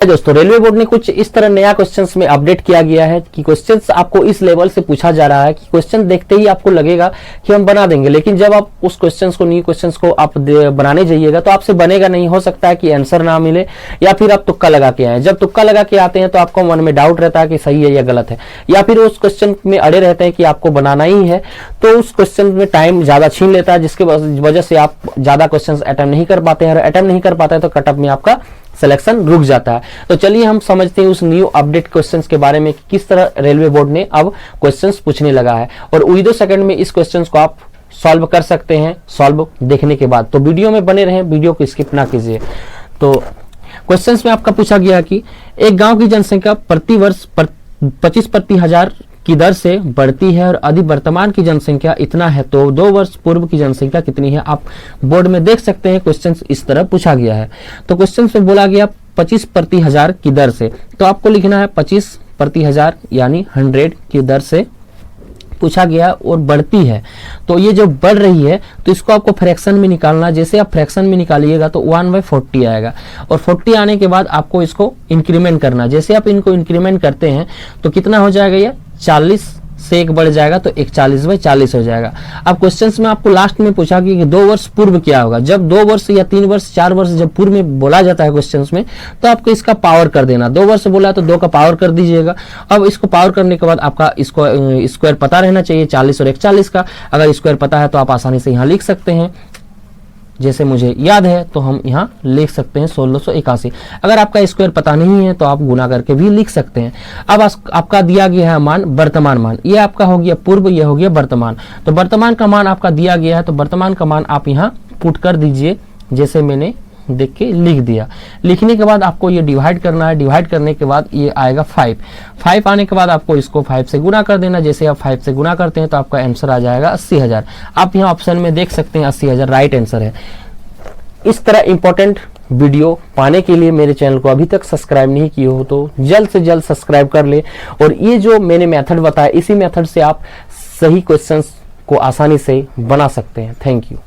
दोस्तों railway board ने कुछ इस तरह नया क्वेश्चंस में अपडेट किया गया है कि क्वेश्चंस आपको इस लेवल से पूछा जा रहा है कि क्वेश्चन देखते ही आपको लगेगा कि हम बना देंगे, लेकिन जब आप उस क्वेश्चंस को न्यू क्वेश्चंस को आप बनाने जाइएगा तो आपसे बनेगा नहीं। हो सकता है कि आंसर ना मिले या फिर आप तुक्का लगा के आए। जब तुक्का लगा के आते हैं तो आपको मन में डाउट रहता है कि सही है या गलत है, या फिर उस क्वेश्चन में अड़े रहते हैं कि आपको बनाना ही है, तो उस क्वेश्चन में टाइम ज्यादा छीन लेता है, जिसके वजह से आप ज्यादा क्वेश्चन अटेम्प्ट नहीं कर पाते हैं। और अटेम्प्ट नहीं कर पाते हैं तो कट ऑफ में आपका सिलेक्शन रुक जाता है। तो चलिए हम समझते हैं उस न्यू अपडेट क्वेश्चंस के बारे में कि किस तरह रेलवे बोर्ड ने अब क्वेश्चंस पूछने लगा है, और विदिन सेकंड में इस क्वेश्चंस को आप सॉल्व कर सकते हैं सॉल्व देखने के बाद। तो वीडियो में बने रहें, वीडियो को स्किप ना कीजिए। तो क्वेश्चंस में आपका पूछा गया कि एक गांव की जनसंख्या प्रति वर्ष 25 प्रति हजार की दर से बढ़ती है और यदि वर्तमान की जनसंख्या इतना है तो 2 वर्ष पूर्व की जनसंख्या कितनी है। आप बोर्ड में देख सकते हैं क्वेश्चन इस तरह पूछा गया है। तो क्वेश्चन में बोला गया 25 प्रति हजार की दर से, तो आपको लिखना है 25 प्रति हजार यानी 100 की दर से पूछा गया और बढ़ती है। तो ये जो बढ़ रही है तो इसको आपको फ्रैक्शन में निकालना। जैसे आप फ्रैक्शन में निकालिएगा तो 1/40 आएगा, और 40 आने के बाद आपको इसको इंक्रीमेंट करना। जैसे आप इनको इंक्रीमेंट करते हैं तो कितना हो जाएगा, ये 40 से एक बढ़ जाएगा तो 41/40 हो जाएगा। अब क्वेश्चंस में आपको लास्ट में पूछा कि 2 वर्ष पूर्व क्या होगा। जब 2 वर्ष या 3 वर्ष 4 वर्ष जब पूर्व में बोला जाता है क्वेश्चंस में, तो आपको इसका पावर कर देना। 2 वर्ष बोला तो 2 का पावर कर दीजिएगा। अब इसको पावर करने के बाद आपका इसको स्क्वायर पता रहना चाहिए 40 और 41 का। अगर स्क्वायर पता है तो आप आसानी से यहाँ लिख सकते हैं। जैसे मुझे याद है तो हम यहाँ लिख सकते हैं 1681। अगर आपका स्क्वायर पता नहीं है तो आप गुना करके भी लिख सकते हैं। अब आपका दिया गया है मान वर्तमान मान, ये आपका हो गया पूर्व, ये हो गया वर्तमान। तो वर्तमान का मान आपका दिया गया है तो वर्तमान का मान आप यहाँ पुट कर दीजिए, जैसे मैंने देख के लिख दिया। लिखने के बाद आपको ये डिवाइड करना है। डिवाइड करने के बाद ये आएगा 5 आने के बाद आपको इसको 5 से गुना कर देना। जैसे आप 5 से गुना करते हैं तो आपका आंसर आ जाएगा 80,000। आप यहाँ ऑप्शन में देख सकते हैं 80,000 राइट आंसर है। इस तरह इंपॉर्टेंट वीडियो पाने के लिए मेरे चैनल को अभी तक सब्सक्राइब नहीं किए हो तो जल्द से जल्द सब्सक्राइब कर ले। और ये जो मैंने मेथड बताया, इसी मेथड से आप सही क्वेश्चंस को आसानी से बना सकते हैं। Thank you.